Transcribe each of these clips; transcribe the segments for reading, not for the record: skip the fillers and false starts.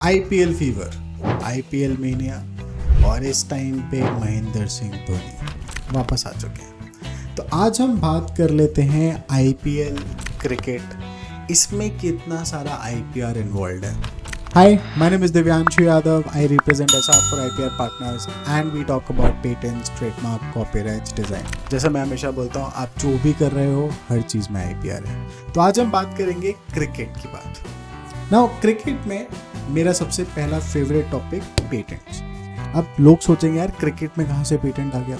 IPL fever, IPL mania और इस time पे महेंद्र सिंह धोनी वापस आ चुके हैं। तो आज हम बात कर लेते हैं आईपीएल क्रिकेट, इसमें कितना सारा आईपीआर इन्वॉल्व है। Hi, my name is Divyanshu Yadav. I represent SR for IPR Partners and we talk about patents, trademark, copyrights, design. जैसा मैं हमेशा बोलता हूँ, आप जो भी कर रहे हो हर चीज़ में आईपीआर है। तो आज हम बात करेंगे क्रिकेट की बात। नाउ क्रिकेट में मेरा सबसे पहला फेवरेट टॉपिक पेटेंट्स। अब लोग सोचेंगे यार क्रिकेट में कहाँ से पेटेंट आ गया।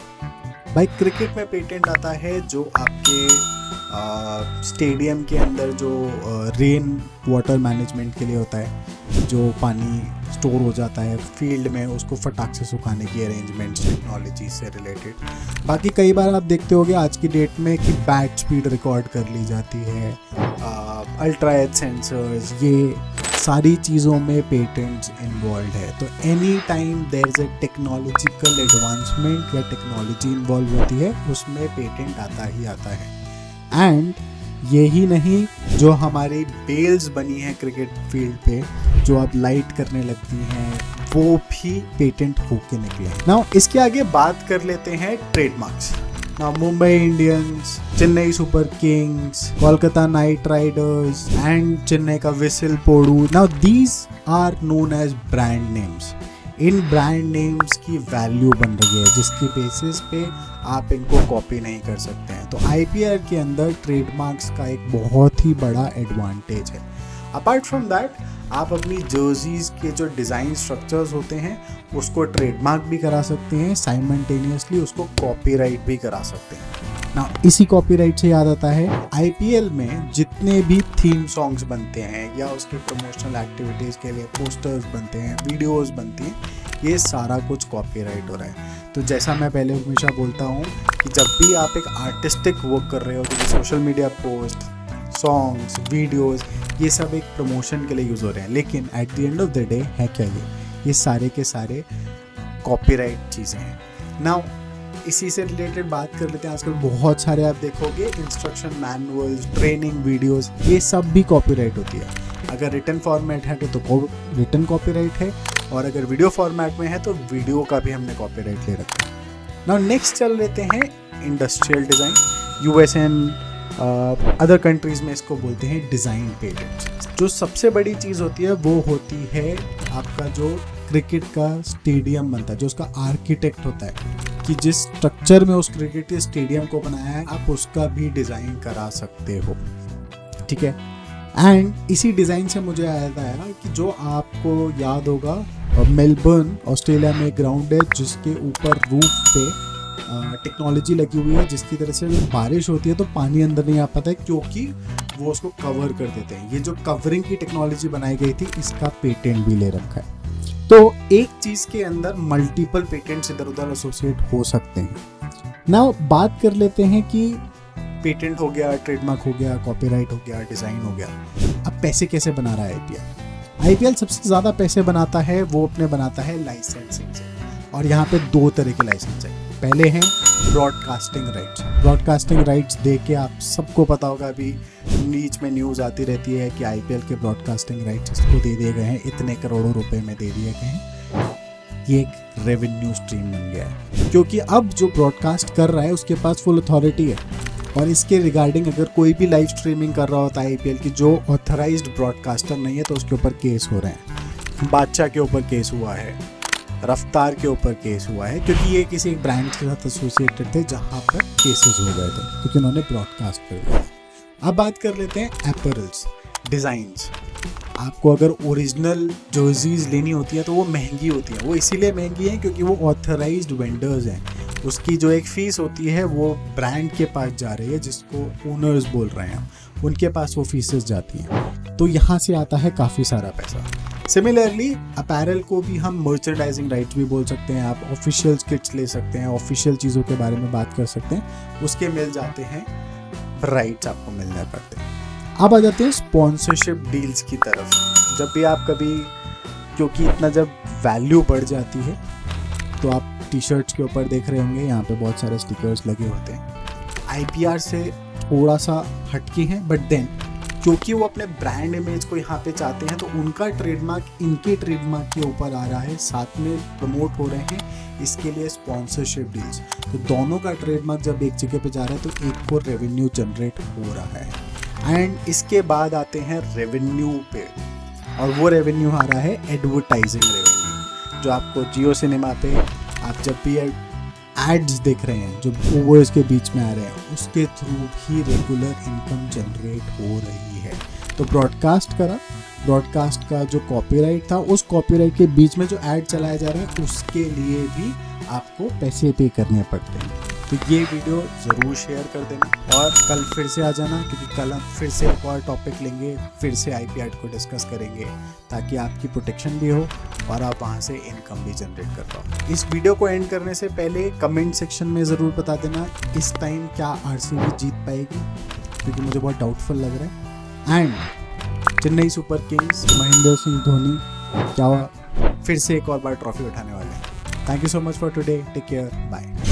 भाई क्रिकेट में पेटेंट आता है जो आपके स्टेडियम के अंदर जो रेन वाटर मैनेजमेंट के लिए होता है, जो पानी स्टोर हो जाता है फील्ड में, उसको फटाक से सुखाने की अरेंजमेंट्स टेक्नोलॉजी से रिलेटेड। बाकी कई बार आप देखते होंगे आज की डेट में कि बैट स्पीड रिकॉर्ड कर ली जाती है, अल्ट्रा एज सेंसर्स, ये सारी चीज़ों में पेटेंट्स इन्वॉल्व है। तो any time there is a technological advancement या टेक्नोलॉजी इन्वॉल्व होती है, उसमें पेटेंट आता ही आता है। एंड यही नहीं, जो हमारी बेल्स बनी हैं क्रिकेट फील्ड पे, जो अब लाइट करने लगती हैं, वो भी पेटेंट होके निकले। नाउ इसके आगे बात कर लेते हैं trademarks. Now Mumbai Indians, Chennai Super Kings, Kolkata Knight Riders and Chennai का Whistle Podu, now these are known as brand names. इन ब्रांड नेम्स की वैल्यू बन रही है जिसकी बेसिस पे आप इनको कॉपी नहीं कर सकते हैं। तो आईपीआर के अंदर ट्रेडमार्क्स का एक बहुत ही बड़ा एडवांटेज है। अपार्ट फ्रॉम दैट, आप अपनी जर्सीज के जो डिज़ाइन स्ट्रक्चर्स होते हैं उसको ट्रेडमार्क भी करा सकते हैं, साइमल्टेनियसली उसको कॉपीराइट भी करा सकते हैं। ना इसी कॉपीराइट से याद आता है, आईपीएल में जितने भी थीम सॉन्ग्स बनते हैं या उसके प्रमोशनल एक्टिविटीज़ के लिए पोस्टर्स बनते हैं, वीडियोस बनती हैं, ये सारा कुछ कॉपीराइट हो रहा है। तो जैसा मैं पहले हमेशा बोलता हूँ कि जब भी आप एक आर्टिस्टिक वर्क कर रहे हो, तो social media post, songs, videos, ये सब एक प्रमोशन के लिए यूज़ हो रहे हैं, लेकिन at the end of the day है क्या, ये सारे के सारे कॉपीराइट चीज़ें हैं। नाउ इसी से रिलेटेड बात कर लेते हैं। आजकल बहुत सारे आप देखोगे इंस्ट्रक्शन मैनुअल्स, ट्रेनिंग वीडियोस, ये सब भी कॉपीराइट होती है। अगर रिटन फॉर्मेट है तो रिटन कॉपीराइट है, और अगर वीडियो फॉर्मेट में है तो वीडियो का भी हमने कॉपीराइट ले रखा है। नाउ नेक्स्ट चल लेते हैं industrial design. US and other countries में इसको बोलते हैं डिज़ाइन पेटेंट्स। जो सबसे बड़ी चीज़ होती है वो होती है आपका जो क्रिकेट का स्टेडियम बनता है, जो उसका आर्किटेक्ट होता है, कि जिस स्ट्रक्चर में उस क्रिकेट के स्टेडियम को बनाया है आप उसका भी डिज़ाइन करा सकते हो, ठीक है। एंड इसी डिज़ाइन से मुझे याद आया कि जो आपको याद होगा, मेलबर्न ऑस्ट्रेलिया में एक ग्राउंड है जिसके ऊपर रूफ पे टेक्नोलॉजी लगी हुई है, जिसकी तरह से जब बारिश होती है तो पानी अंदर नहीं आ पाता है, क्योंकि वो उसको कवर कर देते हैं। ये जो कवरिंग की टेक्नोलॉजी बनाई गई थी, इसका पेटेंट भी ले रखा है। तो एक चीज़ के अंदर मल्टीपल पेटेंट्स इधर उधर एसोसिएट हो सकते हैं। नाउ बात कर लेते हैं कि पेटेंट हो गया, ट्रेडमार्क हो गया, कॉपीराइट हो गया, डिज़ाइन हो गया, अब पैसे कैसे बना रहा है आईपीएल। आईपीएल सबसे ज़्यादा पैसे बनाता है, वो अपने बनाता है लाइसेंसिंग से। और यहाँ पे दो तरह के लाइसेंस हैं। पहले हैं ब्रॉडकास्टिंग राइट्स। ब्रॉडकास्टिंग राइट्स दे के आप सबको पता होगा, अभी बीच में न्यूज़ आती रहती है कि आईपीएल के ब्रॉडकास्टिंग राइट्स इसको दे दिए गए हैं, इतने करोड़ों रुपए में दे दिए गए हैं। ये एक रेवेन्यू स्ट्रीम बन गया है, क्योंकि अब जो ब्रॉडकास्ट कर रहा है उसके पास फुल अथॉरिटी है, और इसके रिगार्डिंग अगर कोई भी लाइव स्ट्रीमिंग कर रहा होता है आईपीएल की जो ऑथराइज्ड ब्रॉडकास्टर नहीं है, तो उसके ऊपर केस हो रहे हैं। बादशाह के ऊपर केस हुआ है, रफ्तार के ऊपर केस हुआ है, क्योंकि ये किसी एक ब्रांड के साथ एसोसिएटेड थे जहाँ पर केसेस हो गए थे, क्योंकि उन्होंने ब्रॉडकास्ट कर दिया। अब बात कर लेते हैं एपरल्स, डिज़ाइंस। आपको अगर ओरिजिनल जर्सीज लेनी होती है तो वो महंगी होती है। वो इसीलिए महंगी है क्योंकि वो ऑथराइज्ड वेंडर्स हैं, उसकी जो एक फ़ीस होती है वो ब्रांड के पास जा रही है, जिसको ओनर्स बोल रहे हैं, उनके पास वो फीसेस जाती हैं। तो यहाँ से आता है काफ़ी सारा पैसा। सिमिलरली अपैरल को भी हम मर्चेंडाइजिंग राइट्स भी बोल सकते हैं। आप ऑफिशियल किट्स ले सकते हैं, ऑफिशियल चीज़ों के बारे में बात कर सकते हैं, उसके मिल जाते हैं राइट्स, आपको मिलने पड़ते हैं। अब आ जाते हैं स्पॉन्सरशिप डील्स की तरफ। जब भी आप कभी, क्योंकि इतना जब वैल्यू बढ़ जाती है, तो आप टी शर्ट्स के ऊपर देख रहे होंगे यहाँ पे बहुत सारे स्टिकर्स लगे होते हैं। आईपीआर से थोड़ा सा हटके हैं, बट देन क्योंकि वो अपने ब्रांड इमेज को यहाँ पे चाहते हैं, तो उनका ट्रेडमार्क इनके ट्रेडमार्क के ऊपर आ रहा है, साथ में प्रमोट हो रहे हैं इसके लिए स्पॉन्सरशिप डील्स। तो दोनों का ट्रेडमार्क जब एक जगह पे जा रहा है तो एक को रेवेन्यू जनरेट हो रहा है। एंड इसके बाद आते हैं रेवेन्यू पे, और वो रेवेन्यू आ रहा है एडवर्टाइजिंग रेवेन्यू, जो आपको जियो सिनेमा पे आप जब भी एड्स देख रहे हैं जो वो इसके बीच में आ रहे हैं, उसके थ्रू भी रेगुलर इनकम जनरेट हो रही है। तो ब्रॉडकास्ट का जो कॉपीराइट था, उस कॉपीराइट के बीच में जो ऐड चलाए जा रहे हैं उसके लिए भी आपको पैसे पे करने पड़ते हैं। तो ये वीडियो ज़रूर शेयर कर देना और कल फिर से आ जाना, क्योंकि कल हम फिर से एक और टॉपिक लेंगे, फिर से IP ऐड को डिस्कस करेंगे, ताकि आपकी प्रोटेक्शन भी हो और आप वहाँ से इनकम भी जनरेट कर पाओ। इस वीडियो को एंड करने से पहले कमेंट सेक्शन में ज़रूर बता देना इस टाइम क्या RCB जीत पाएगी, क्योंकि मुझे बहुत डाउटफुल लग रहा है। And Chennai Super Kings, Mahendra Singh Dhoni क्या फिर से एक और बार ट्रॉफी उठाने वाले हैं। Thank you so much for today, take care, bye.